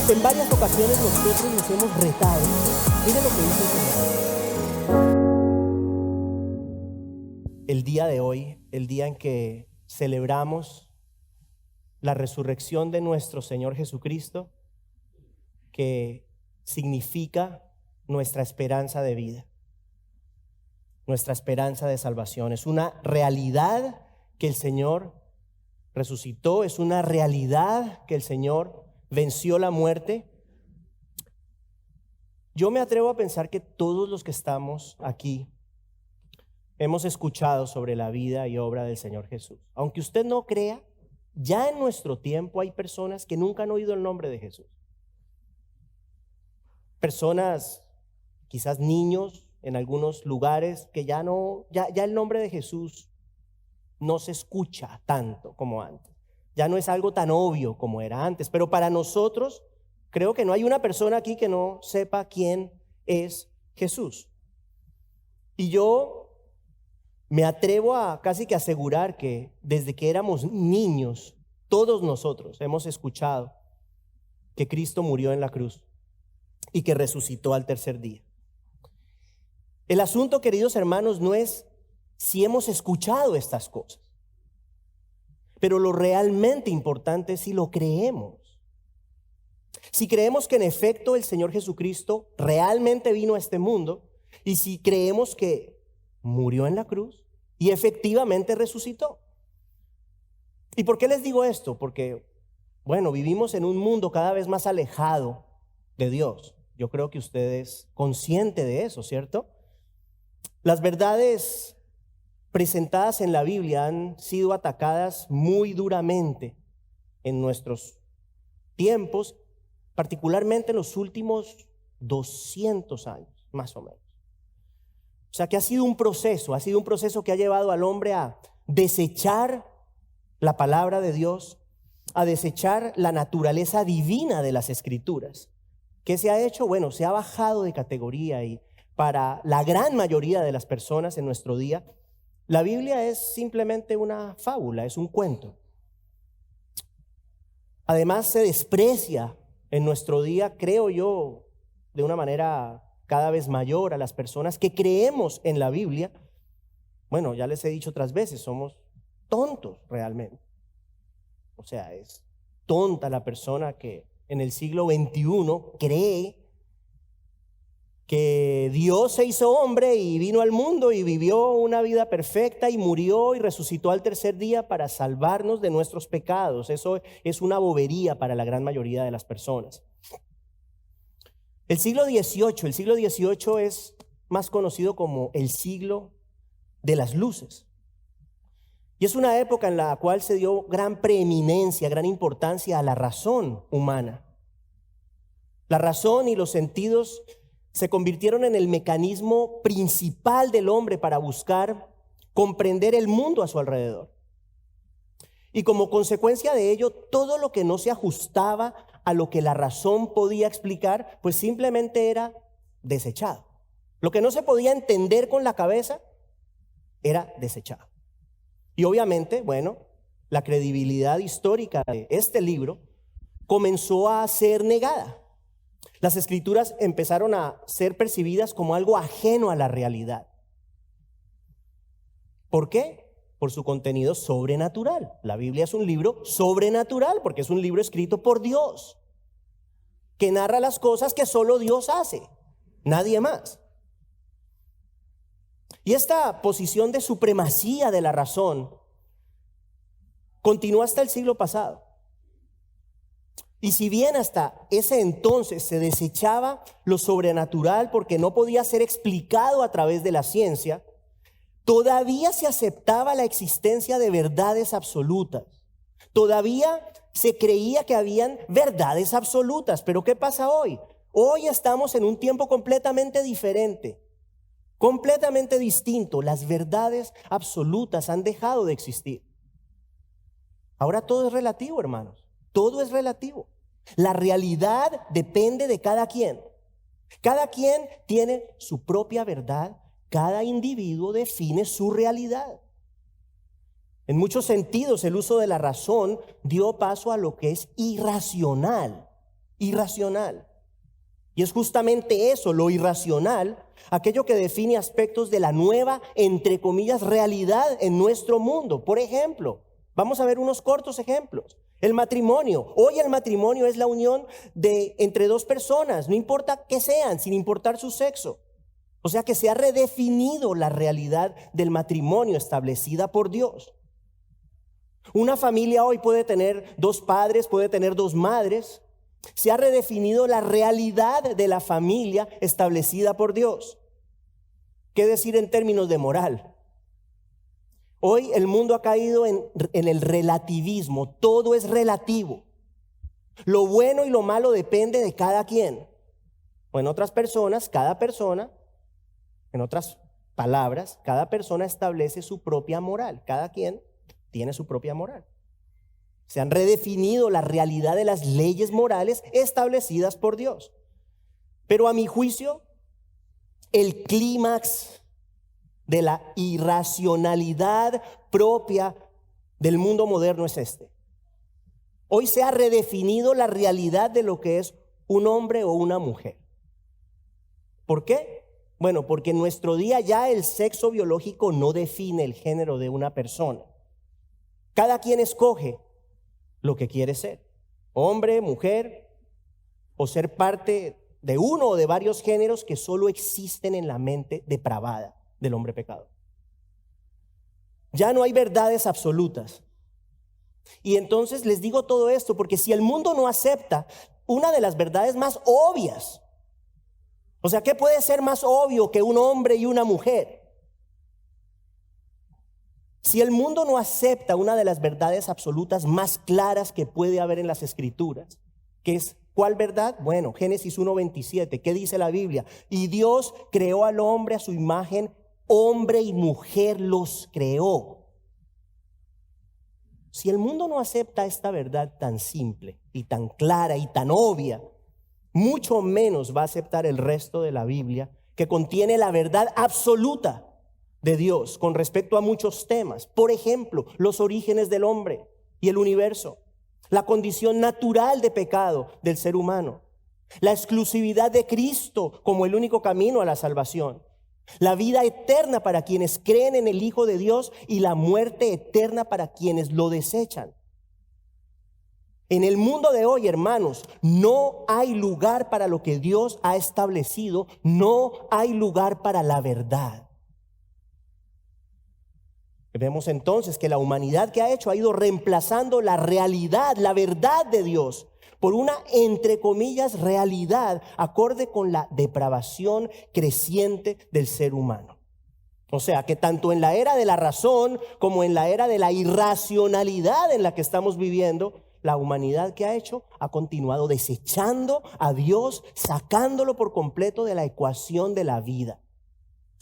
En varias ocasiones nosotros nos hemos retado. Mire lo que dice el Señor. El día de hoy, el día en que celebramos la resurrección de nuestro Señor Jesucristo, que significa nuestra esperanza de vida, nuestra esperanza de salvación. Es una realidad que el Señor resucitó, es una realidad que el Señor venció la muerte. Yo me atrevo a pensar que todos los que estamos aquí hemos escuchado sobre la vida y obra del Señor Jesús. Aunque usted no crea, ya en nuestro tiempo hay personas que nunca han oído el nombre de Jesús. Personas, quizás niños en algunos lugares, que ya el nombre de Jesús no se escucha tanto como antes. Ya no es algo tan obvio como era antes. Pero para nosotros, creo que no hay una persona aquí que no sepa quién es Jesús. Y yo me atrevo a casi que asegurar que desde que éramos niños, todos nosotros hemos escuchado que Cristo murió en la cruz y que resucitó al tercer día. El asunto, queridos hermanos, no es si hemos escuchado estas cosas, pero lo realmente importante es si lo creemos. Si creemos que en efecto el Señor Jesucristo realmente vino a este mundo, y si creemos que murió en la cruz y efectivamente resucitó. ¿Y por qué les digo esto? Porque, bueno, vivimos en un mundo cada vez más alejado de Dios. Yo creo que usted es consciente de eso, ¿cierto? Las verdades presentadas en la Biblia han sido atacadas muy duramente en nuestros tiempos, particularmente en los últimos 200 años, más o menos. O sea que ha sido un proceso que ha llevado al hombre a desechar la palabra de Dios, a desechar la naturaleza divina de las Escrituras. ¿Qué se ha hecho? Bueno, se ha bajado de categoría, y para la gran mayoría de las personas en nuestro día, la Biblia es simplemente una fábula, es un cuento. Además, se desprecia en nuestro día, creo yo, de una manera cada vez mayor a las personas que creemos en la Biblia. Bueno, ya les he dicho otras veces, somos tontos realmente. O sea, es tonta la persona que en el siglo XXI cree que Dios se hizo hombre y vino al mundo y vivió una vida perfecta y murió y resucitó al tercer día para salvarnos de nuestros pecados. Eso es una bobería para la gran mayoría de las personas. El siglo XVIII es más conocido como el siglo de las luces. Y es una época en la cual se dio gran preeminencia, gran importancia a la razón humana. La razón y los sentidos se convirtieron en el mecanismo principal del hombre para buscar comprender el mundo a su alrededor. Y como consecuencia de ello, todo lo que no se ajustaba a lo que la razón podía explicar, pues simplemente era desechado. Lo que no se podía entender con la cabeza era desechado. Y obviamente, bueno, la credibilidad histórica de este libro comenzó a ser negada. Las Escrituras empezaron a ser percibidas como algo ajeno a la realidad. ¿Por qué? Por su contenido sobrenatural. La Biblia es un libro sobrenatural porque es un libro escrito por Dios, que narra las cosas que solo Dios hace, nadie más. Y esta posición de supremacía de la razón continuó hasta el siglo pasado. Y si bien hasta ese entonces se desechaba lo sobrenatural porque no podía ser explicado a través de la ciencia, todavía se aceptaba la existencia de verdades absolutas. Todavía se creía que habían verdades absolutas. Pero ¿qué pasa hoy? Hoy estamos en un tiempo completamente diferente, completamente distinto. Las verdades absolutas han dejado de existir. Ahora todo es relativo, hermanos. Todo es relativo. La realidad depende de cada quien. Cada quien tiene su propia verdad. Cada individuo define su realidad. En muchos sentidos, el uso de la razón dio paso a lo que es irracional. irracional. Y es justamente eso, lo irracional, aquello que define aspectos de la nueva, entre comillas, realidad en nuestro mundo. Por ejemplo, vamos a ver unos cortos ejemplos. El matrimonio. Hoy el matrimonio es la unión entre dos personas, no importa qué sean, sin importar su sexo. O sea que se ha redefinido la realidad del matrimonio establecida por Dios. Una familia hoy puede tener dos padres, puede tener dos madres. Se ha redefinido la realidad de la familia establecida por Dios. ¿Qué decir en términos de moral? Hoy el mundo ha caído en el relativismo. Todo es relativo. Lo bueno y lo malo depende de cada quien. O en otras personas, cada persona, en otras palabras, cada persona establece su propia moral. Cada quien tiene su propia moral. Se han redefinido la realidad de las leyes morales establecidas por Dios. Pero a mi juicio, el clímax de la irracionalidad propia del mundo moderno es este. Hoy se ha redefinido la realidad de lo que es un hombre o una mujer. ¿Por qué? Bueno, porque en nuestro día ya el sexo biológico no define el género de una persona. Cada quien escoge lo que quiere ser, hombre, mujer, o ser parte de uno o de varios géneros que solo existen en la mente depravada del hombre pecador. Ya no hay verdades absolutas. Y entonces les digo todo esto porque si el mundo no acepta una de las verdades más obvias, o sea, ¿qué puede ser más obvio que un hombre y una mujer? Si el mundo no acepta una de las verdades absolutas más claras que puede haber en las Escrituras, que es, ¿cuál verdad? Bueno, Génesis 1:27, ¿qué dice la Biblia? Y Dios creó al hombre a su imagen, hombre y mujer los creó. Si el mundo no acepta esta verdad tan simple y tan clara y tan obvia, mucho menos va a aceptar el resto de la Biblia, que contiene la verdad absoluta de Dios con respecto a muchos temas. Por ejemplo, los orígenes del hombre y el universo, la condición natural de pecado del ser humano, la exclusividad de Cristo como el único camino a la salvación, la vida eterna para quienes creen en el Hijo de Dios y la muerte eterna para quienes lo desechan. En el mundo de hoy, hermanos, no hay lugar para lo que Dios ha establecido, no hay lugar para la verdad. Vemos entonces que la humanidad que ha hecho ha ido reemplazando la realidad, la verdad de Dios, por una, entre comillas, realidad acorde con la depravación creciente del ser humano. O sea que tanto en la era de la razón como en la era de la irracionalidad en la que estamos viviendo, la humanidad que ha hecho ha continuado desechando a Dios, sacándolo por completo de la ecuación de la vida.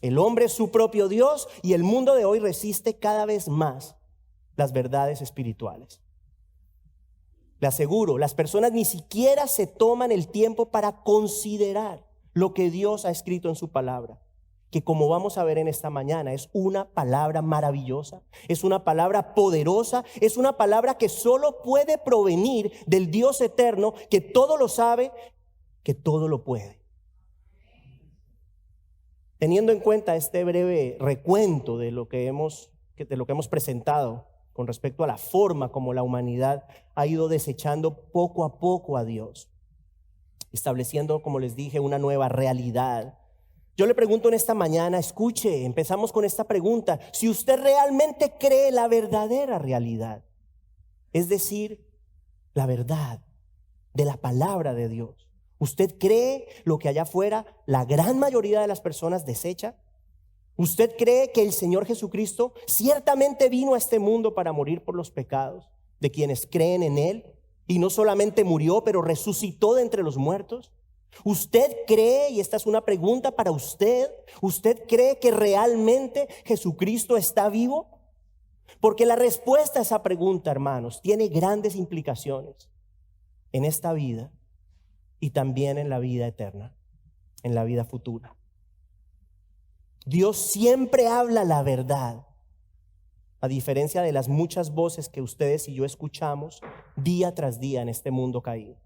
El hombre es su propio Dios y el mundo de hoy resiste cada vez más las verdades espirituales. Le aseguro, las personas ni siquiera se toman el tiempo para considerar lo que Dios ha escrito en su palabra, que como vamos a ver en esta mañana es una palabra maravillosa, es una palabra poderosa, es una palabra que solo puede provenir del Dios eterno, que todo lo sabe, que todo lo puede. Teniendo en cuenta este breve recuento de lo que hemos presentado con respecto a la forma como la humanidad ha ido desechando poco a poco a Dios, estableciendo, como les dije, una nueva realidad. Yo le pregunto en esta mañana, escuche, empezamos con esta pregunta: si usted realmente cree la verdadera realidad, es decir, la verdad de la palabra de Dios, ¿usted cree lo que allá afuera la gran mayoría de las personas desecha? ¿Usted cree que el Señor Jesucristo ciertamente vino a este mundo para morir por los pecados de quienes creen en Él? Y no solamente murió, pero resucitó de entre los muertos. ¿Usted cree, y esta es una pregunta para usted, ¿usted cree que realmente Jesucristo está vivo? Porque la respuesta a esa pregunta, hermanos, tiene grandes implicaciones en esta vida y también en la vida eterna, en la vida futura. Dios siempre habla la verdad, a diferencia de las muchas voces que ustedes y yo escuchamos día tras día en este mundo caído.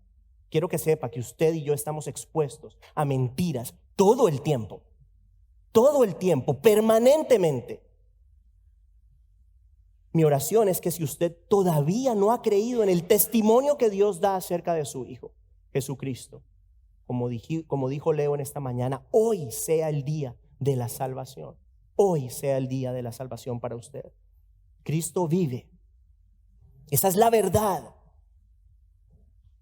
quiero que sepa que usted y yo estamos expuestos a mentiras todo el tiempo, permanentemente. Mi oración es que si usted todavía no ha creído en el testimonio que Dios da acerca de su Hijo, Jesucristo, como dijo Leo en esta mañana, hoy sea el día de la salvación. Hoy sea el día de la salvación para usted. Cristo vive. Esa es la verdad.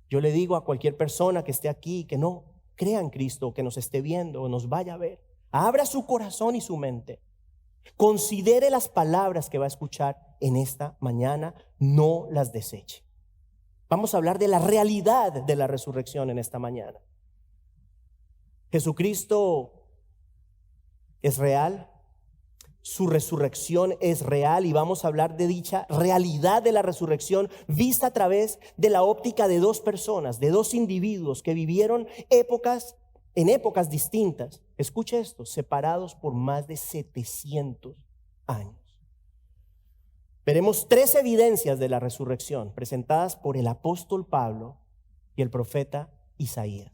Yo le digo a cualquier persona que esté aquí, que no crea en Cristo, que nos esté viendo o nos vaya a ver, abra su corazón y su mente. Considere las palabras que va a escuchar en esta mañana, no las deseche. Vamos a hablar de la realidad de la resurrección en esta mañana. Jesucristo es real, su resurrección es real y vamos a hablar de dicha realidad de la resurrección vista a través de la óptica de dos personas, de dos individuos que vivieron en épocas distintas. Escuche esto, separados por más de 700 años. Veremos 3 evidencias de la resurrección presentadas por el apóstol Pablo y el profeta Isaías.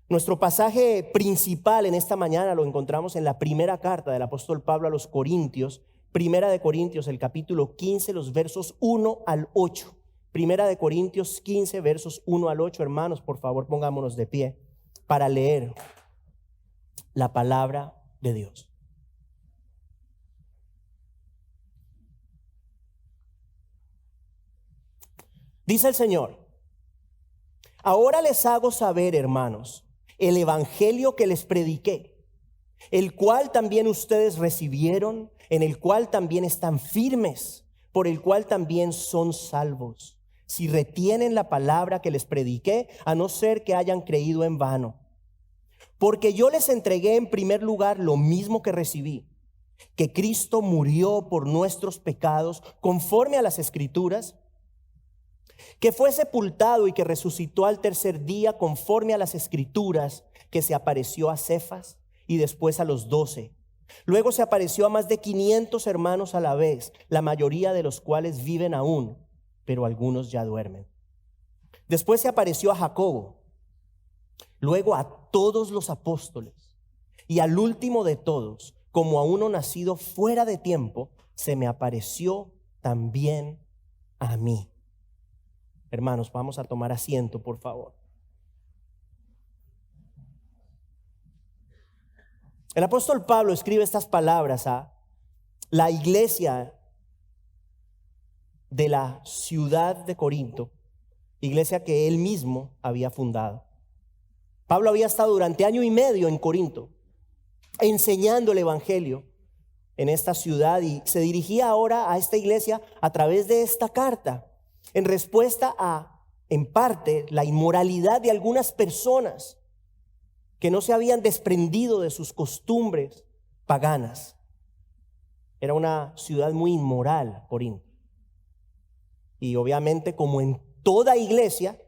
Nuestro pasaje principal en esta mañana lo encontramos en la primera carta del apóstol Pablo a los Corintios, Primera de Corintios, el capítulo 15, los versos 1 al 8. Primera de Corintios 15, versos 1 al 8. Hermanos, por favor, pongámonos de pie para leer la palabra de Dios. Dice el Señor: ahora les hago saber, hermanos, el evangelio que les prediqué, el cual también ustedes recibieron, en el cual también están firmes, por el cual también son salvos, si retienen la palabra que les prediqué, a no ser que hayan creído en vano. Porque yo les entregué en primer lugar lo mismo que recibí, que Cristo murió por nuestros pecados conforme a las Escrituras, que fue sepultado y que resucitó al tercer día conforme a las Escrituras, que se apareció a Cefas y después a los 12. Luego se apareció a más de 500 hermanos a la vez, la mayoría de los cuales viven aún, pero algunos ya duermen. Después se apareció a Jacobo, luego a todos los apóstoles, y al último de todos, como a uno nacido fuera de tiempo, se me apareció también a mí. Hermanos, vamos a tomar asiento, por favor. El apóstol Pablo escribe estas palabras a la iglesia de la ciudad de Corinto, iglesia que él mismo había fundado. Pablo había estado durante 1 año y medio en Corinto, enseñando el evangelio en esta ciudad, y se dirigía ahora a esta iglesia a través de esta carta, en respuesta a, en parte, la inmoralidad de algunas personas que no se habían desprendido de sus costumbres paganas. Era una ciudad muy inmoral, Corinto. Y obviamente, como en toda iglesia,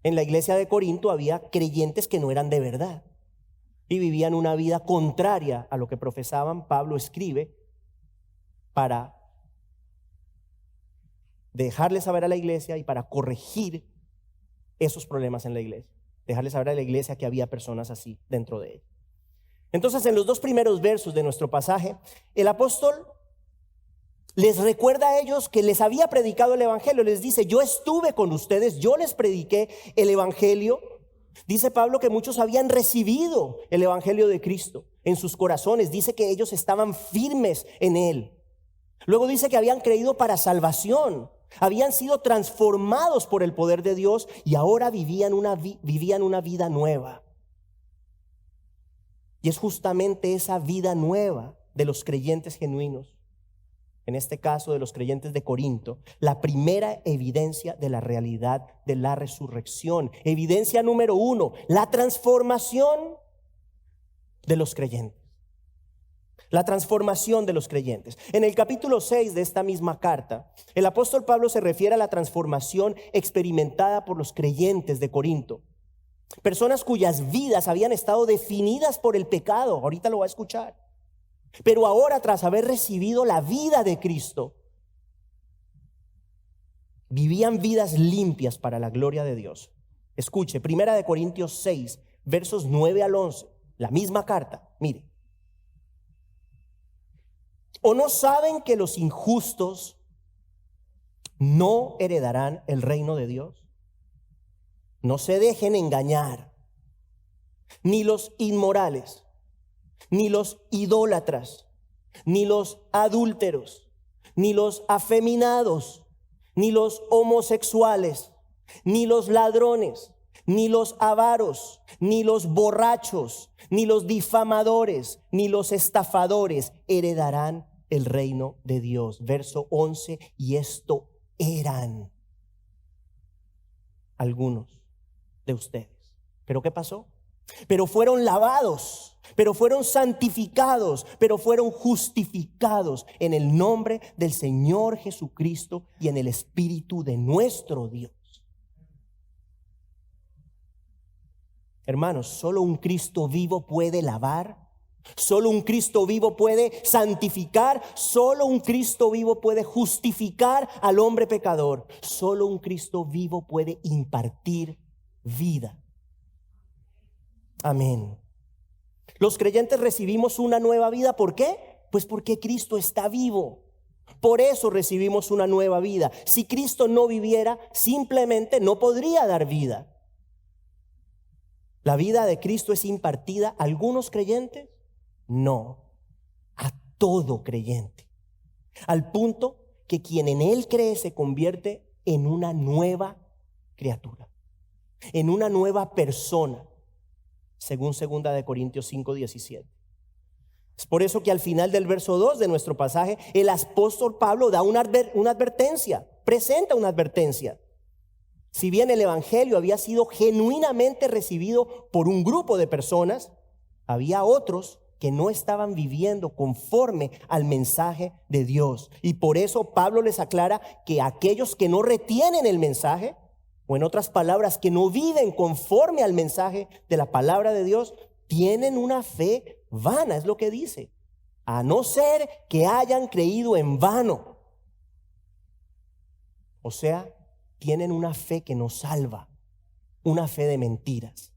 en la iglesia de Corinto había creyentes que no eran de verdad y vivían una vida contraria a lo que profesaban. Pablo escribe para dejarle saber a la iglesia y para corregir esos problemas en la iglesia. Dejarle saber a la iglesia que había personas así dentro de ella. Entonces, en los 2 primeros versos de nuestro pasaje, el apóstol les recuerda a ellos que les había predicado el evangelio. Les dice: yo estuve con ustedes, yo les prediqué el evangelio. Dice Pablo que muchos habían recibido el evangelio de Cristo en sus corazones. Dice que ellos estaban firmes en él. Luego dice que habían creído para salvación, habían sido transformados por el poder de Dios y ahora vivían una vida nueva. Y es justamente esa vida nueva de los creyentes genuinos, en este caso de los creyentes de Corinto, la primera evidencia de la realidad de la resurrección. Evidencia número 1, la transformación de los creyentes. La transformación de los creyentes. En el capítulo 6 de esta misma carta, el apóstol Pablo se refiere a la transformación experimentada por los creyentes de Corinto. Personas cuyas vidas habían estado definidas por el pecado. Ahorita lo va a escuchar. Pero ahora, tras haber recibido la vida de Cristo, Vivían vidas limpias para la gloria de Dios. Escuche, 1 Corintios 6, versos 9 al 11, la misma carta, mire. ¿O no saben que los injustos no heredarán el reino de Dios? No se dejen engañar, ni los inmorales, ni los idólatras, ni los adúlteros, ni los afeminados, ni los homosexuales, ni los ladrones, ni los avaros, ni los borrachos, ni los difamadores, ni los estafadores heredarán el reino de Dios. Verso 11, y esto eran algunos de ustedes. ¿Pero qué pasó? Pero fueron lavados, pero fueron santificados, pero fueron justificados en el nombre del Señor Jesucristo y en el Espíritu de nuestro Dios. Hermanos, solo un Cristo vivo puede lavar, solo un Cristo vivo puede santificar, solo un Cristo vivo puede justificar al hombre pecador, solo un Cristo vivo puede impartir vida. Amén. Los creyentes recibimos una nueva vida. ¿Por qué? Pues porque Cristo está vivo. Por eso recibimos una nueva vida. Si Cristo no viviera, simplemente no podría dar vida. ¿La vida de Cristo es impartida a algunos creyentes? No, a todo creyente. Al punto que quien en Él cree se convierte en una nueva criatura, en una nueva persona. Según 2 Corintios 5, 17. Es por eso que al final del verso 2 de nuestro pasaje, el apóstol Pablo da una advertencia, presenta una advertencia. Si bien el evangelio había sido genuinamente recibido por un grupo de personas, había otros que no estaban viviendo conforme al mensaje de Dios. Y por eso Pablo les aclara que aquellos que no retienen el mensaje, o en otras palabras, que no viven conforme al mensaje de la palabra de Dios, tienen una fe vana, es lo que dice. A no ser que hayan creído en vano. O sea, tienen una fe que no salva, una fe de mentiras.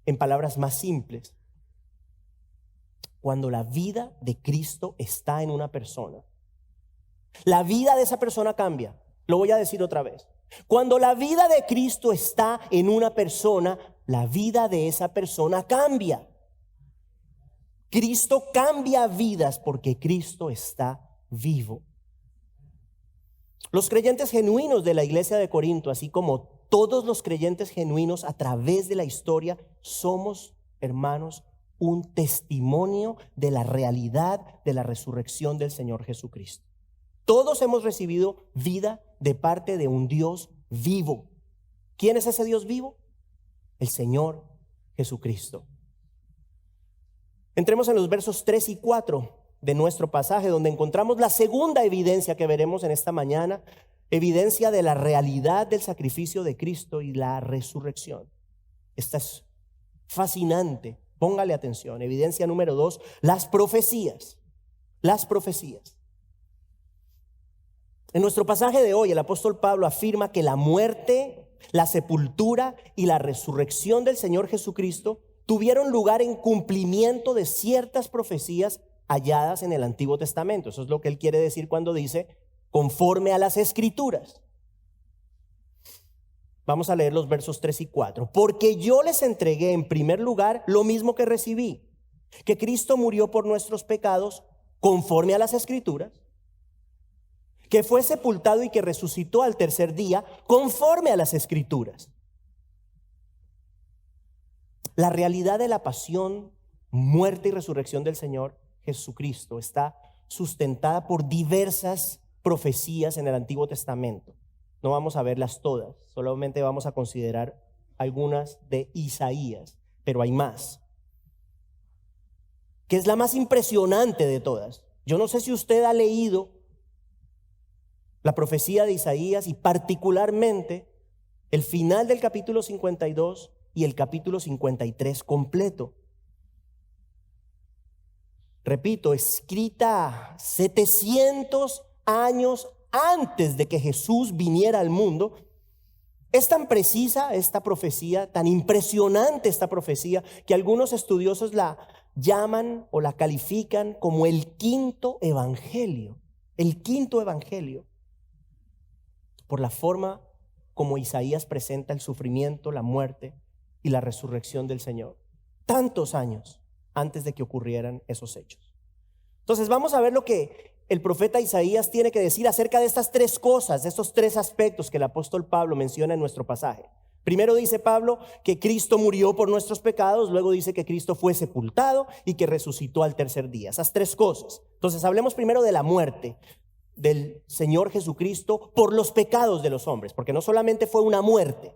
En palabras más simples, cuando la vida de Cristo está en una persona, la vida de esa persona cambia. Lo voy a decir otra vez. Cuando la vida de Cristo está en una persona, la vida de esa persona cambia. Cristo cambia vidas porque Cristo está vivo. Los creyentes genuinos de la iglesia de Corinto, así como todos los creyentes genuinos a través de la historia, somos, hermanos, un testimonio de la realidad de la resurrección del Señor Jesucristo. Todos hemos recibido vida de parte de un Dios vivo. ¿Quién es ese Dios vivo? El Señor Jesucristo. Entremos en los versos 3 y 4 de nuestro pasaje, donde encontramos la segunda evidencia que veremos en esta mañana, evidencia de la realidad del sacrificio de Cristo y la resurrección. Esta es fascinante, póngale atención. Evidencia número 2, las profecías. Las profecías. En nuestro pasaje de hoy, el apóstol Pablo afirma que la muerte, la sepultura y la resurrección del Señor Jesucristo tuvieron lugar en cumplimiento de ciertas profecías halladas en el Antiguo Testamento. Eso es lo que él quiere decir cuando dice conforme a las Escrituras. Vamos a leer los versos 3 y 4. Porque yo les entregué en primer lugar lo mismo que recibí, que Cristo murió por nuestros pecados conforme a las Escrituras, que fue sepultado y que resucitó al tercer día conforme a las Escrituras. La realidad de la pasión, muerte y resurrección del Señor Jesucristo está sustentada por diversas profecías en el Antiguo Testamento. No vamos a verlas todas, solamente vamos a considerar algunas de Isaías, pero hay más, que es la más impresionante de todas. Yo no sé si usted ha leído la profecía de Isaías y particularmente el final del capítulo 52 y el capítulo 53 completo. Repito, escrita 700 años antes de que Jesús viniera al mundo. Es tan precisa esta profecía, tan impresionante esta profecía, que algunos estudiosos la llaman o la califican como el quinto evangelio. El quinto evangelio. Por la forma como Isaías presenta el sufrimiento, la muerte y la resurrección del Señor. Tantos años antes de que ocurrieran esos hechos. Entonces vamos a ver lo que el profeta Isaías tiene que decir acerca de estas tres cosas, de estos tres aspectos que el apóstol Pablo menciona en nuestro pasaje. Primero dice Pablo que Cristo murió por nuestros pecados, luego dice que Cristo fue sepultado y que resucitó al tercer día. Esas tres cosas. Entonces hablemos primero de la muerte del Señor Jesucristo por los pecados de los hombres, porque no solamente fue una muerte,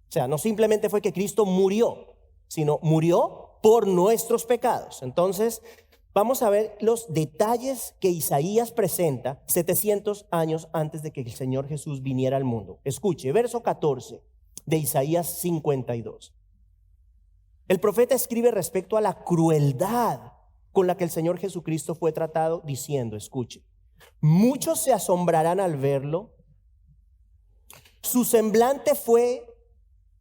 o sea, no simplemente fue que Cristo murió, sino murió por nuestros pecados. Entonces vamos a ver los detalles que Isaías presenta 700 años antes de que el Señor Jesús viniera al mundo. Escuche, verso 14 de Isaías 52. El profeta escribe respecto a la crueldad con la que el Señor Jesucristo fue tratado, diciendo, escuche, muchos se asombrarán al verlo. Su semblante fue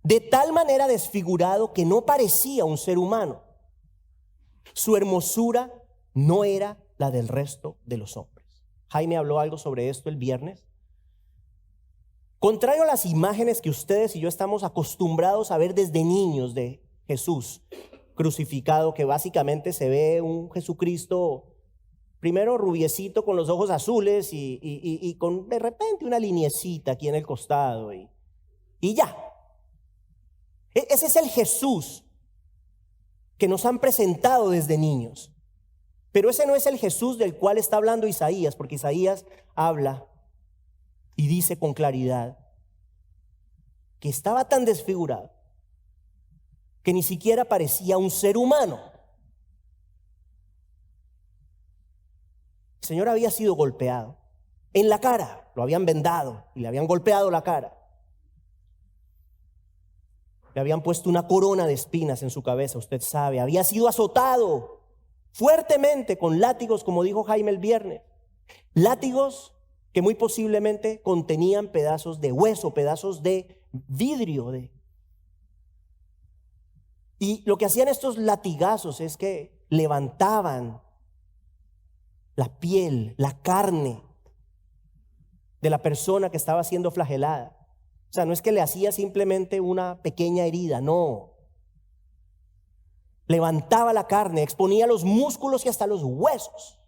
de tal manera desfigurado que no parecía un ser humano. Su hermosura no era la del resto de los hombres. Jaime habló algo sobre esto el viernes. Contrario a las imágenes que ustedes y yo estamos acostumbrados a ver desde niños de Jesús crucificado, que básicamente se ve un Jesucristo primero rubiecito con los ojos azules y con de repente una liniecita aquí en el costado y ya. Ese es el Jesús que nos han presentado desde niños. Pero ese no es el Jesús del cual está hablando Isaías, porque Isaías habla y dice con claridad que estaba tan desfigurado que ni siquiera parecía un ser humano. El Señor había sido golpeado en la cara, lo habían vendado y le habían golpeado la cara. Le habían puesto una corona de espinas en su cabeza, usted sabe, había sido azotado fuertemente con látigos, como dijo Jaime el viernes. Látigos que muy posiblemente contenían pedazos de hueso, pedazos de vidrio. Y lo que hacían estos latigazos es que levantaban la piel, la carne de la persona que estaba siendo flagelada. O sea, no es que le hacía simplemente una pequeña herida, no. Levantaba la carne, exponía los músculos y hasta los huesos.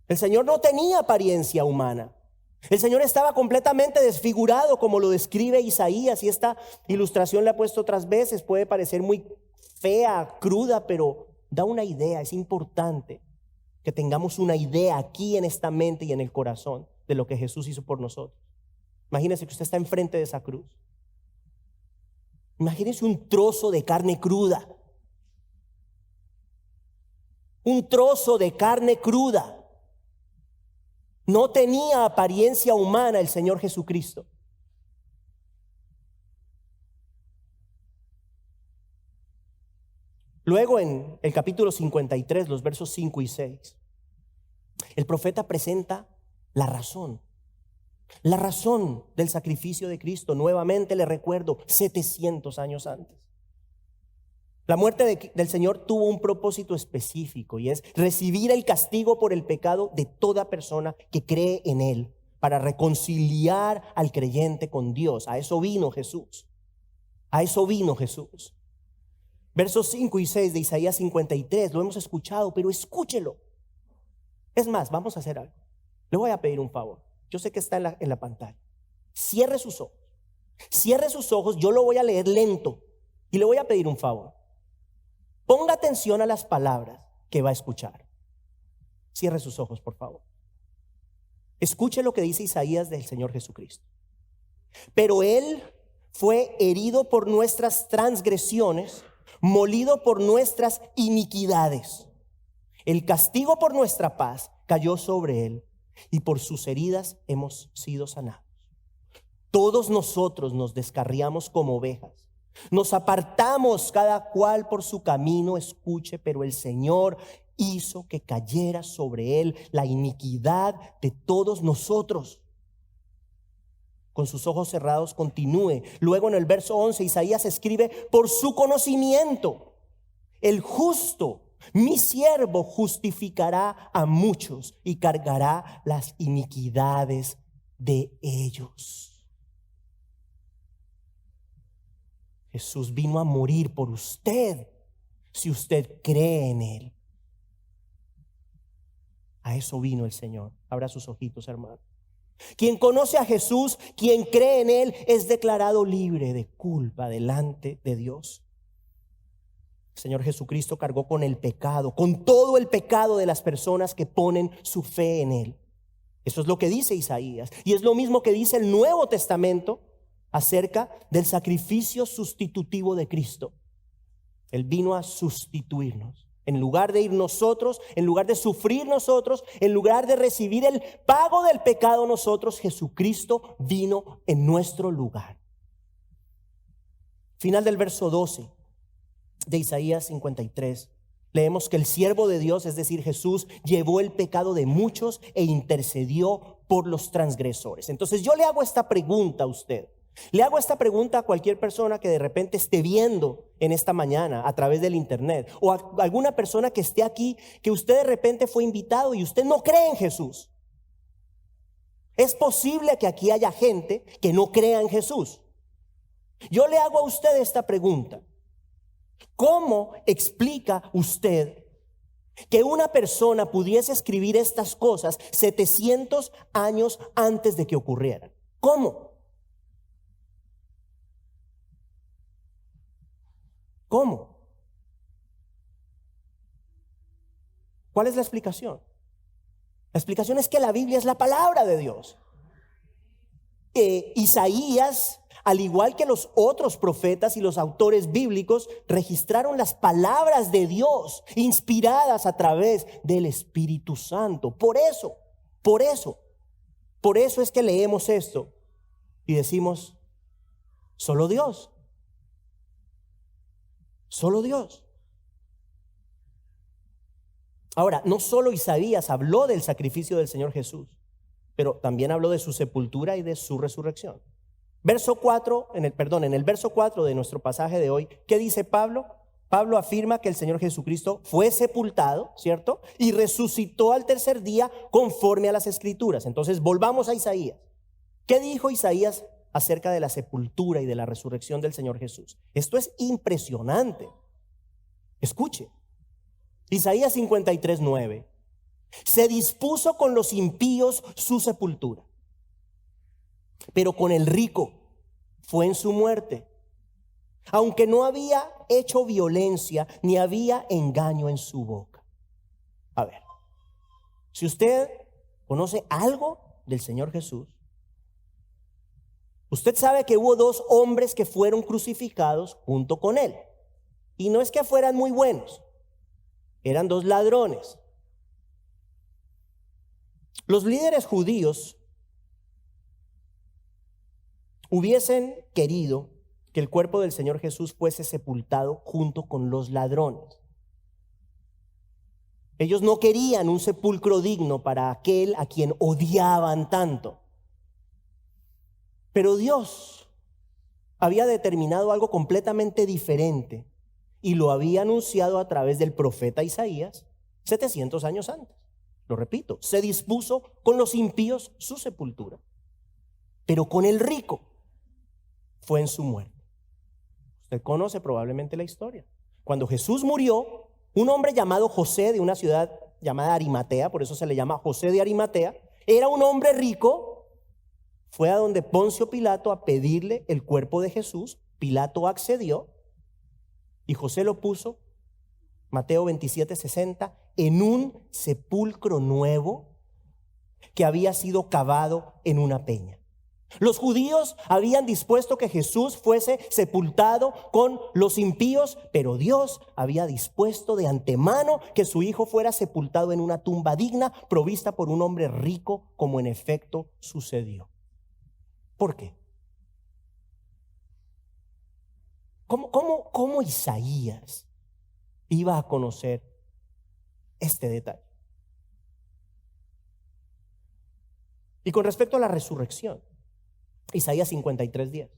El Señor no tenía apariencia humana. El Señor estaba completamente desfigurado, como lo describe Isaías, y esta ilustración la he puesto otras veces. Puede parecer muy fea, cruda, pero da una idea. Es importante que tengamos una idea aquí en esta mente y en el corazón de lo que Jesús hizo por nosotros. Imagínese que usted está enfrente de esa cruz. Imagínese un trozo de carne cruda. Un trozo de carne cruda. No tenía apariencia humana el Señor Jesucristo. Luego en el capítulo 53, los versos 5 y 6, el profeta presenta la razón del sacrificio de Cristo. Nuevamente le recuerdo, 700 años antes. La muerte del Señor tuvo un propósito específico, y es recibir el castigo por el pecado de toda persona que cree en Él, para reconciliar al creyente con Dios. A eso vino Jesús. A eso vino Jesús. Versos 5 y 6 de Isaías 53, lo hemos escuchado, pero escúchelo. Es más, vamos a hacer algo. Le voy a pedir un favor. Yo sé que está en la pantalla. Cierre sus ojos. Cierre sus ojos, yo lo voy a leer lento y le voy a pedir un favor. Ponga atención a las palabras que va a escuchar. Cierre sus ojos, por favor. Escuche lo que dice Isaías del Señor Jesucristo. Pero Él fue herido por nuestras transgresiones, molido por nuestras iniquidades. El castigo por nuestra paz cayó sobre Él, y por sus heridas hemos sido sanados. Todos nosotros nos descarriamos como ovejas. Nos apartamos cada cual por su camino, escuche, pero el Señor hizo que cayera sobre él la iniquidad de todos nosotros. Con sus ojos cerrados continúe. Luego en el verso 11 Isaías escribe: por su conocimiento, el justo, mi siervo, justificará a muchos y cargará las iniquidades de ellos. Jesús vino a morir por usted, si usted cree en él. A eso vino el Señor. Abra sus ojitos, hermano. Quien conoce a Jesús, quien cree en él, es declarado libre de culpa delante de Dios. El Señor Jesucristo cargó con el pecado, con todo el pecado de las personas que ponen su fe en él. Eso es lo que dice Isaías. Y es lo mismo que dice el Nuevo Testamento acerca del sacrificio sustitutivo de Cristo. Él vino a sustituirnos. En lugar de ir nosotros, en lugar de sufrir nosotros, en lugar de recibir el pago del pecado nosotros, Jesucristo vino en nuestro lugar. Final del verso 12 de Isaías 53. Leemos que el siervo de Dios, es decir, Jesús, llevó el pecado de muchos e intercedió por los transgresores. Entonces yo le hago esta pregunta a usted. Le hago esta pregunta a cualquier persona que de repente esté viendo en esta mañana a través del internet, o a alguna persona que esté aquí, que usted de repente fue invitado y usted no cree en Jesús. Es posible que aquí haya gente que no crea en Jesús. Yo le hago a usted esta pregunta: ¿cómo explica usted que una persona pudiese escribir estas cosas 700 años antes de que ocurrieran? ¿Cómo? ¿Cómo? ¿Cuál es la explicación? La explicación es que la Biblia es la palabra de Dios. Isaías, al igual que los otros profetas y los autores bíblicos, registraron las palabras de Dios inspiradas a través del Espíritu Santo. Por eso es que leemos esto y decimos: solo Dios. Solo Dios. Ahora, no solo Isaías habló del sacrificio del Señor Jesús, pero también habló de su sepultura y de su resurrección. En el verso 4 de nuestro pasaje de hoy, ¿qué dice Pablo? Pablo afirma que el Señor Jesucristo fue sepultado, ¿cierto? Y resucitó al tercer día conforme a las Escrituras. Entonces, volvamos a Isaías. ¿Qué dijo Isaías acerca de la sepultura y de la resurrección del Señor Jesús? Esto es impresionante. Escuche. Isaías 53:9. Se dispuso con los impíos su sepultura, pero con el rico fue en su muerte, aunque no había hecho violencia ni había engaño en su boca. A ver, si usted conoce algo del Señor Jesús, usted sabe que hubo dos hombres que fueron crucificados junto con él. Y no es que fueran muy buenos, eran dos ladrones. Los líderes judíos hubiesen querido que el cuerpo del Señor Jesús fuese sepultado junto con los ladrones. Ellos no querían un sepulcro digno para aquel a quien odiaban tanto. Pero Dios había determinado algo completamente diferente y lo había anunciado a través del profeta Isaías 700 años antes. Lo repito, se dispuso con los impíos su sepultura, pero con el rico fue en su muerte. Usted conoce probablemente la historia. Cuando Jesús murió, un hombre llamado José, de una ciudad llamada Arimatea, por eso se le llama José de Arimatea, era un hombre rico. Fue a donde Poncio Pilato a pedirle el cuerpo de Jesús. Pilato accedió y José lo puso, Mateo 27:60, en un sepulcro nuevo que había sido cavado en una peña. Los judíos habían dispuesto que Jesús fuese sepultado con los impíos, pero Dios había dispuesto de antemano que su hijo fuera sepultado en una tumba digna, provista por un hombre rico, como en efecto sucedió. ¿Por qué? ¿Cómo Isaías iba a conocer este detalle. Y con respecto a la resurrección, Isaías 53:10.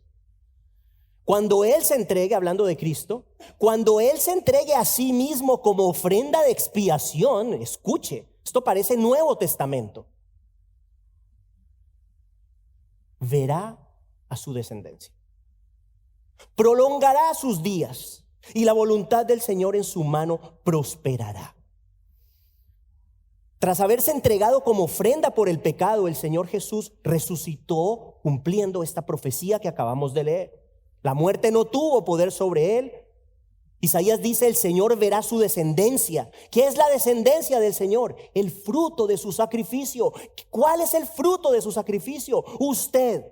Cuando Él se entregue, hablando de Cristo, cuando Él se entregue a sí mismo como ofrenda de expiación, escuche, esto parece Nuevo Testamento, verá a su descendencia, prolongará sus días y la voluntad del Señor en su mano prosperará. Tras haberse entregado como ofrenda por el pecado, el Señor Jesús resucitó cumpliendo esta profecía que acabamos de leer. La muerte no tuvo poder sobre él. Isaías dice: el Señor verá su descendencia. ¿Qué es la descendencia del Señor? El fruto de su sacrificio. ¿Cuál es el fruto de su sacrificio? Usted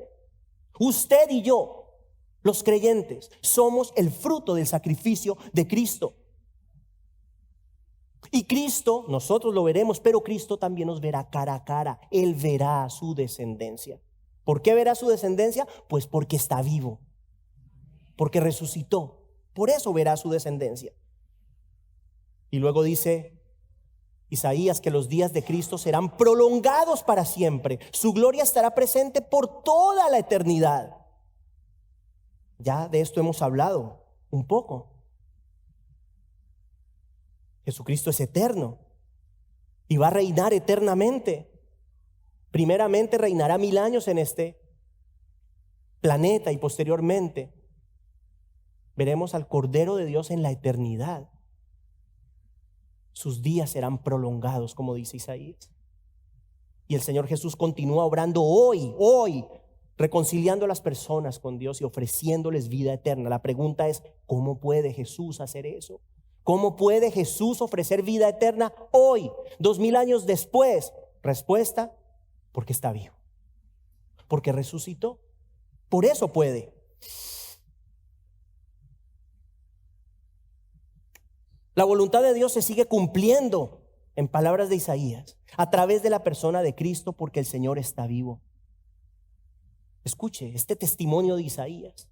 y yo, los creyentes, somos el fruto del sacrificio de Cristo. Y Cristo, nosotros lo veremos, pero Cristo también nos verá cara a cara. Él verá su descendencia. ¿Por qué verá su descendencia? Pues porque está vivo, porque resucitó. Por eso verá su descendencia. Y luego dice Isaías que los días de Cristo serán prolongados para siempre. Su gloria estará presente por toda la eternidad. Ya de esto hemos hablado un poco. Jesucristo es eterno y va a reinar eternamente. Primeramente reinará 1000 años en este planeta y posteriormente veremos al Cordero de Dios en la eternidad. Sus días serán prolongados, como dice Isaías. Y el Señor Jesús continúa obrando hoy, reconciliando a las personas con Dios y ofreciéndoles vida eterna. La pregunta es: ¿cómo puede Jesús hacer eso? ¿Cómo puede Jesús ofrecer vida eterna hoy, 2000 años después? Respuesta: porque está vivo, porque resucitó. Por eso puede. La voluntad de Dios se sigue cumpliendo, en palabras de Isaías, a través de la persona de Cristo, porque el Señor está vivo. Escuche este testimonio de Isaías.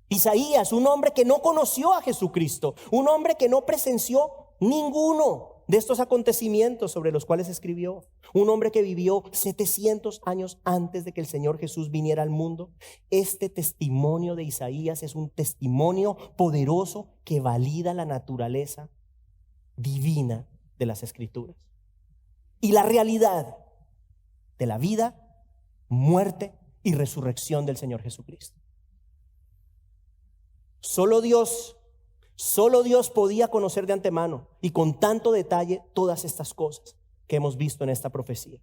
Isaías, un hombre que no conoció a Jesucristo, un hombre que no presenció ninguno de estos acontecimientos sobre los cuales escribió, un hombre que vivió 700 años antes de que el Señor Jesús viniera al mundo. Este testimonio de Isaías es un testimonio poderoso que valida la naturaleza divina de las Escrituras y la realidad de la vida, muerte y resurrección del Señor Jesucristo. Solo Dios podía conocer de antemano y con tanto detalle todas estas cosas que hemos visto en esta profecía.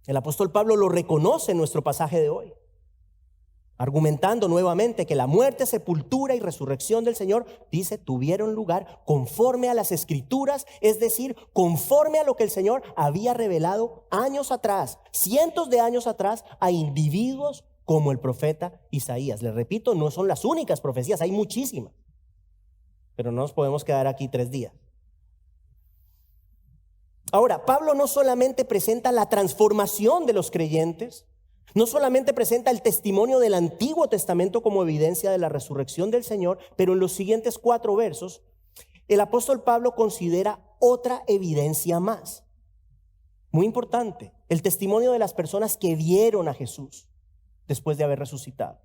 El apóstol Pablo lo reconoce en nuestro pasaje de hoy, argumentando nuevamente que la muerte, sepultura y resurrección del Señor, dice, tuvieron lugar conforme a las Escrituras, es decir, conforme a lo que el Señor había revelado años atrás, cientos de años atrás, a individuos como el profeta Isaías. Les repito, no son las únicas profecías, hay muchísimas, pero no nos podemos quedar aquí 3 días. Ahora, Pablo no solamente presenta la transformación de los creyentes, no solamente presenta el testimonio del Antiguo Testamento como evidencia de la resurrección del Señor, pero en los siguientes 4 versos, el apóstol Pablo considera otra evidencia más, muy importante: el testimonio de las personas que vieron a Jesús después de haber resucitado.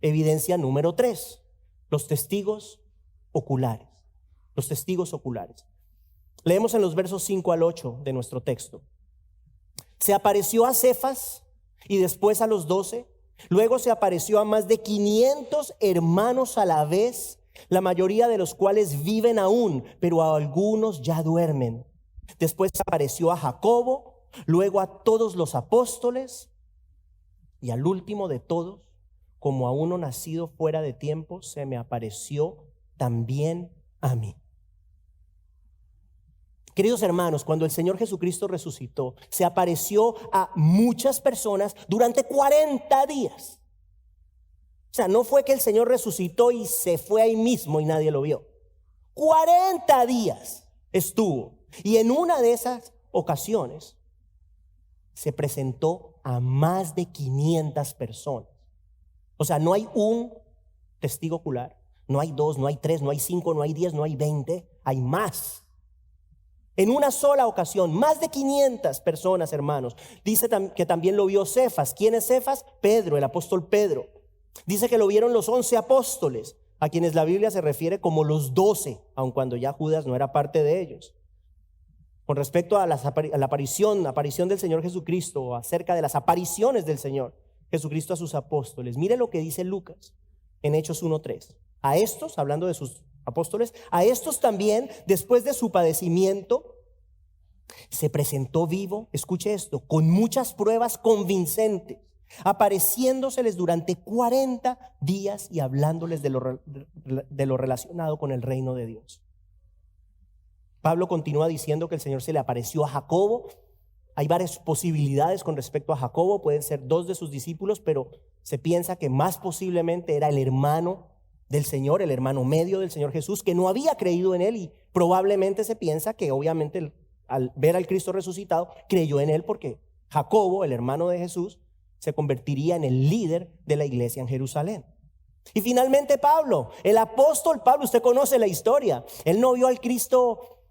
Evidencia número 3, los testigos oculares. Los testigos oculares. Leemos en los versos 5 al 8 de nuestro texto. Se apareció a Cefas y después a los 12. Luego se apareció a más de 500 hermanos a la vez, la mayoría de los cuales viven aún, pero a algunos ya duermen. Después se apareció a Jacobo, luego a todos los apóstoles, y al último de todos, como a uno nacido fuera de tiempo, se me apareció también a mí. Queridos hermanos, cuando el Señor Jesucristo resucitó, se apareció a muchas personas durante 40 días. O sea, no fue que el Señor resucitó y se fue ahí mismo y nadie lo vio. 40 días estuvo. Y en una de esas ocasiones se presentó a más de 500 personas. O sea, no hay un testigo ocular, no hay 2, no hay 3, no hay 5, no hay 10, no hay 20, hay más. En una sola ocasión, más de 500 personas, hermanos. Dice que también lo vio Cefas. ¿Quién es Cefas? Pedro, el apóstol Pedro. Dice que lo vieron los 11 apóstoles, a quienes la Biblia se refiere como los 12, aun cuando ya Judas no era parte de ellos. Con respecto a la aparición del Señor Jesucristo, o acerca de las apariciones del Señor Jesucristo a sus apóstoles, mire lo que dice Lucas en Hechos 1:3. A estos, hablando de sus apóstoles, a estos también, después de su padecimiento, se presentó vivo, escuche esto, con muchas pruebas convincentes, apareciéndoseles durante 40 días y hablándoles de lo relacionado con el reino de Dios. Pablo continúa diciendo que el Señor se le apareció a Jacobo. Hay varias posibilidades con respecto a Jacobo, pueden ser 2 de sus discípulos, pero se piensa que más posiblemente era el hermano del Señor, el hermano medio del Señor Jesús, que no había creído en él, y probablemente se piensa que obviamente al ver al Cristo resucitado creyó en él, porque Jacobo, el hermano de Jesús, se convertiría en el líder de la iglesia en Jerusalén. Y finalmente Pablo, el apóstol Pablo, usted conoce la historia. Él no vio al Cristo,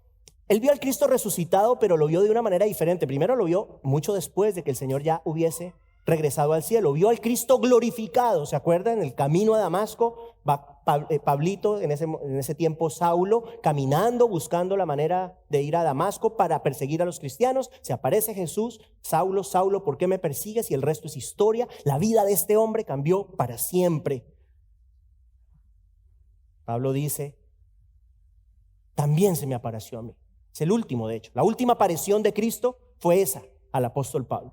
él vio al Cristo resucitado, pero lo vio de una manera diferente. Primero lo vio mucho después de que el Señor ya hubiese regresado al cielo. Vio al Cristo glorificado. ¿Se acuerdan? En el camino a Damasco, va Pablito, en ese tiempo Saulo, caminando, buscando la manera de ir a Damasco para perseguir a los cristianos. Se aparece Jesús. Saulo, Saulo, ¿por qué me persigues? Y el resto es historia. La vida de este hombre cambió para siempre. Pablo dice, también se me apareció a mí. Es el último, de hecho. La última aparición de Cristo fue esa, al apóstol Pablo.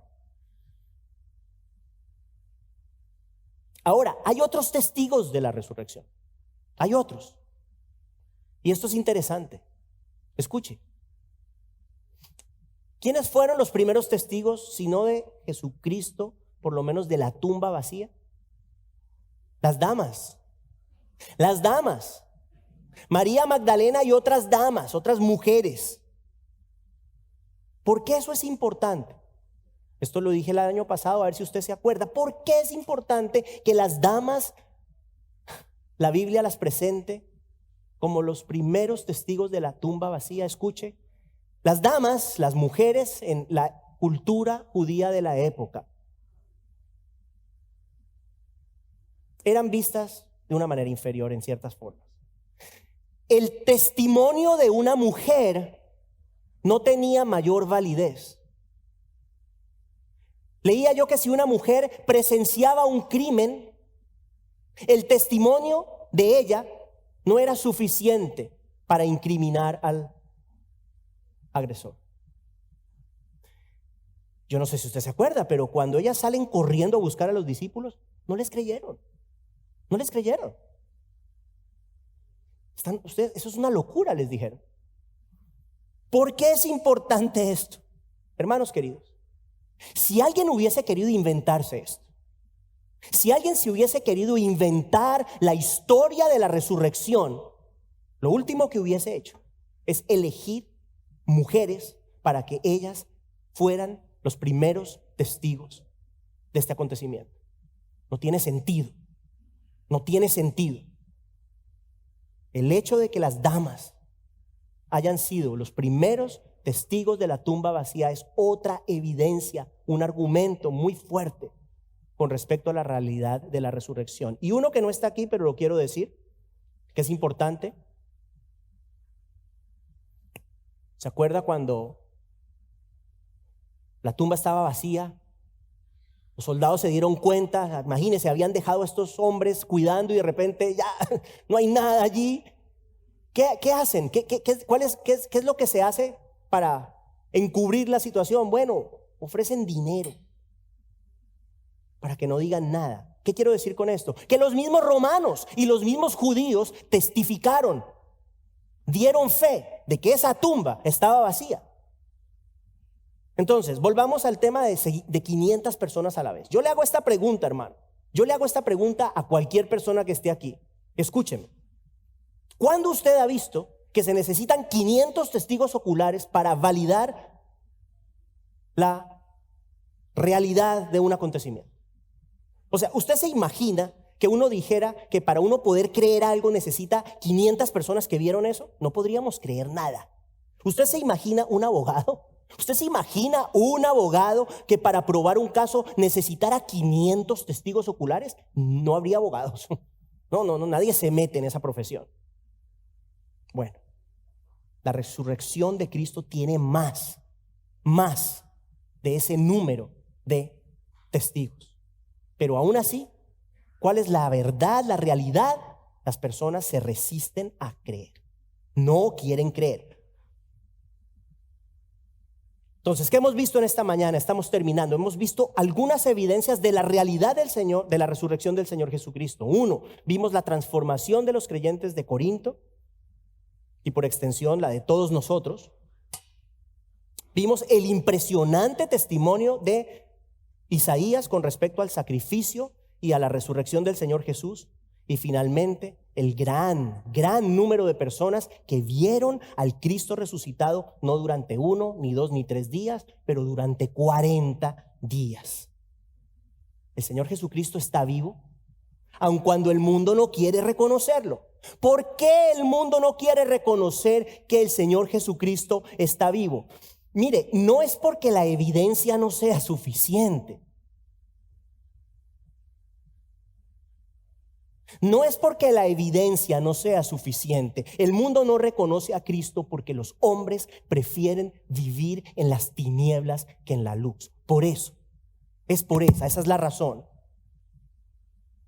Ahora, hay otros testigos de la resurrección. Hay otros. Y esto es interesante. Escuche. ¿Quiénes fueron los primeros testigos, si no de Jesucristo, por lo menos de la tumba vacía? Las damas. Las damas. María Magdalena y otras damas, otras mujeres. ¿Por qué eso es importante? Esto lo dije el año pasado, a ver si usted se acuerda. ¿Por qué es importante que las damas, la Biblia las presente como los primeros testigos de la tumba vacía? Escuche, las damas, las mujeres en la cultura judía de la época, eran vistas de una manera inferior en ciertas formas. El testimonio de una mujer no tenía mayor validez. Leía yo que si una mujer presenciaba un crimen, el testimonio de ella no era suficiente para incriminar al agresor. Yo no sé si usted se acuerda, pero cuando ellas salen corriendo a buscar a los discípulos, no les creyeron. No les creyeron. Ustedes, eso es una locura, les dijeron. ¿Por qué es importante esto? Hermanos queridos, si alguien hubiese querido inventarse esto, si alguien se hubiese querido inventar la historia de la resurrección, lo último que hubiese hecho es elegir mujeres para que ellas fueran los primeros testigos de este acontecimiento. No tiene sentido. No tiene sentido. El hecho de que las damas hayan sido los primeros testigos de la tumba vacía es otra evidencia, un argumento muy fuerte con respecto a la realidad de la resurrección. Y uno que no está aquí, pero lo quiero decir, que es importante. ¿Se acuerda cuando la tumba estaba vacía? Los soldados se dieron cuenta, imagínense, habían dejado a estos hombres cuidando y de repente ya no hay nada allí. ¿Qué hacen? ¿Qué es lo que se hace para encubrir la situación? Bueno, ofrecen dinero para que no digan nada. ¿Qué quiero decir con esto? Que los mismos romanos y los mismos judíos testificaron, dieron fe de que esa tumba estaba vacía. Entonces, volvamos al tema de 500 personas a la vez. Yo le hago esta pregunta, hermano. Yo le hago esta pregunta a cualquier persona que esté aquí. Escúcheme. ¿Cuándo usted ha visto que se necesitan 500 testigos oculares para validar la realidad de un acontecimiento? O sea, ¿usted se imagina que uno dijera que para uno poder creer algo necesita 500 personas que vieron eso? No podríamos creer nada. ¿Usted se imagina un abogado? ¿Usted se imagina un abogado que para probar un caso necesitara 500 testigos oculares? No habría abogados. No, nadie se mete en esa profesión. Bueno, la resurrección de Cristo tiene más de ese número de testigos. Pero aún así, ¿cuál es la verdad, la realidad? Las personas se resisten a creer. No quieren creer. Entonces, ¿qué hemos visto en esta mañana? Estamos terminando. Hemos visto algunas evidencias de la realidad del Señor, de la resurrección del Señor Jesucristo. Uno, vimos la transformación de los creyentes de Corinto y por extensión la de todos nosotros. Vimos el impresionante testimonio de Isaías con respecto al sacrificio y a la resurrección del Señor Jesús. Y finalmente, el gran número de personas que vieron al Cristo resucitado, no durante 1, ni 2, ni 3 días, pero durante 40 días. El Señor Jesucristo está vivo, aun cuando el mundo no quiere reconocerlo. ¿Por qué el mundo no quiere reconocer que el Señor Jesucristo está vivo? Mire, no es porque la evidencia no sea suficiente. No es porque la evidencia no sea suficiente. El mundo no reconoce a Cristo porque los hombres prefieren vivir en las tinieblas que en la luz. Por eso, esa es la razón.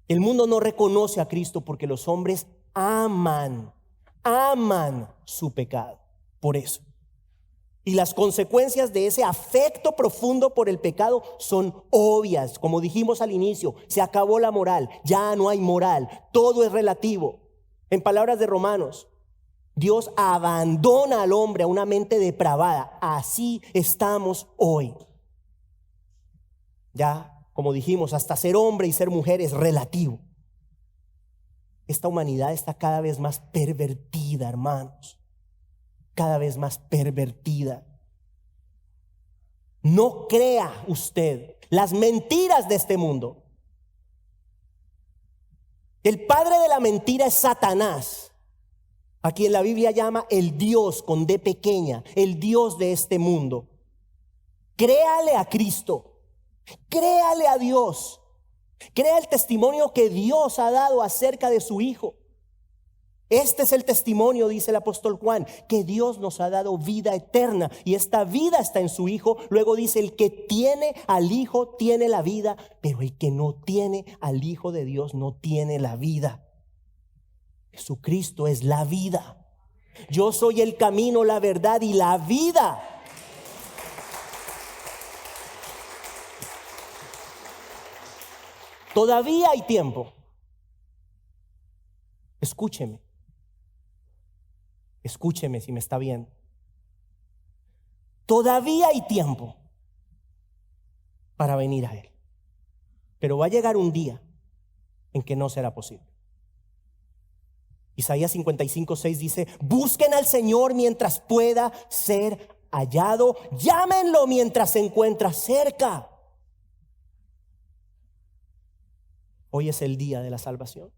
El mundo no reconoce a Cristo porque los hombres aman su pecado. Por eso. Y las consecuencias de ese afecto profundo por el pecado son obvias. Como dijimos al inicio, se acabó la moral, ya no hay moral, todo es relativo. En palabras de Romanos, Dios abandona al hombre a una mente depravada. Así estamos hoy. Ya, como dijimos, hasta ser hombre y ser mujer es relativo. Esta humanidad está cada vez más pervertida, hermanos. Cada vez más pervertida. No crea usted las mentiras de este mundo. El padre de la mentira es Satanás, a quien la Biblia llama el Dios con D pequeña, el Dios de este mundo. Créale a Cristo, créale a Dios, crea el testimonio que Dios ha dado acerca de su Hijo. Este es el testimonio, dice el apóstol Juan, que Dios nos ha dado vida eterna y esta vida está en su Hijo. Luego dice, el que tiene al Hijo tiene la vida, pero el que no tiene al Hijo de Dios no tiene la vida. Jesucristo es la vida. Yo soy el camino, la verdad y la vida. Todavía hay tiempo. Escúcheme. Escúcheme si me está viendo. Todavía hay tiempo para venir a Él. Pero va a llegar un día en que no será posible. Isaías 55:6 dice, busquen al Señor mientras pueda ser hallado, llámenlo mientras se encuentra cerca. Hoy es el día de la salvación.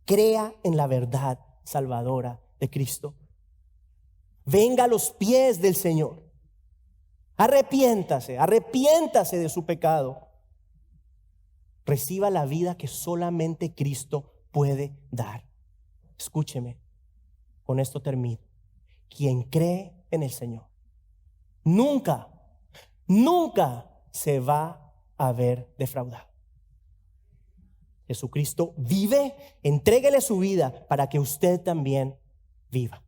Crea en la verdad salvadora de Cristo. Venga a los pies del Señor. Arrepiéntase de su pecado. Reciba la vida que solamente Cristo puede dar. Escúcheme, con esto termino. Quien cree en el Señor nunca se va a ver defraudado. Jesucristo vive, entréguele su vida para que usted también viva.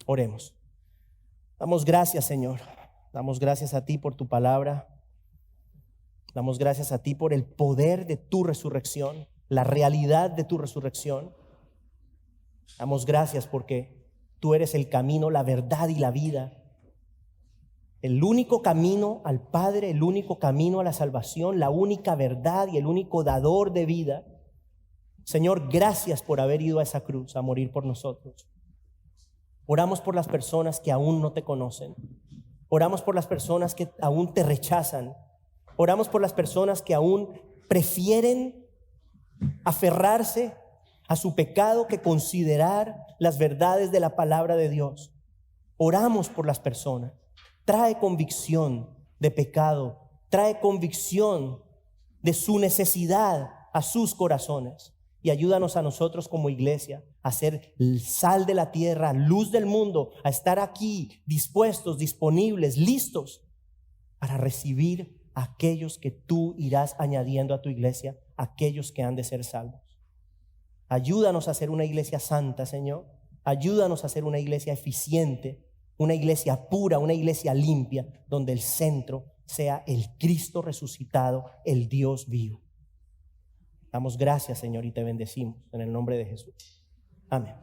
Oremos. Damos gracias, Señor. Damos gracias a ti por tu palabra. Damos gracias a ti por el poder de tu resurrección, la realidad de tu resurrección. Damos gracias porque tú eres el camino, la verdad y la vida. El único camino al Padre, el único camino a la salvación, la única verdad y el único dador de vida. Señor, gracias por haber ido a esa cruz a morir por nosotros. Oramos por las personas que aún no te conocen. Oramos por las personas que aún te rechazan. Oramos por las personas que aún prefieren aferrarse a su pecado que considerar las verdades de la palabra de Dios. Oramos por las personas. Trae convicción de pecado, trae convicción de su necesidad a sus corazones. Y ayúdanos a nosotros como iglesia a ser sal de la tierra, luz del mundo, a estar aquí dispuestos, disponibles, listos para recibir a aquellos que tú irás añadiendo a tu iglesia, aquellos que han de ser salvos. Ayúdanos a ser una iglesia santa, Señor. Ayúdanos a ser una iglesia eficiente, una iglesia pura, una iglesia limpia, donde el centro sea el Cristo resucitado, el Dios vivo. Damos gracias, Señor, y te bendecimos en el nombre de Jesús. Amén.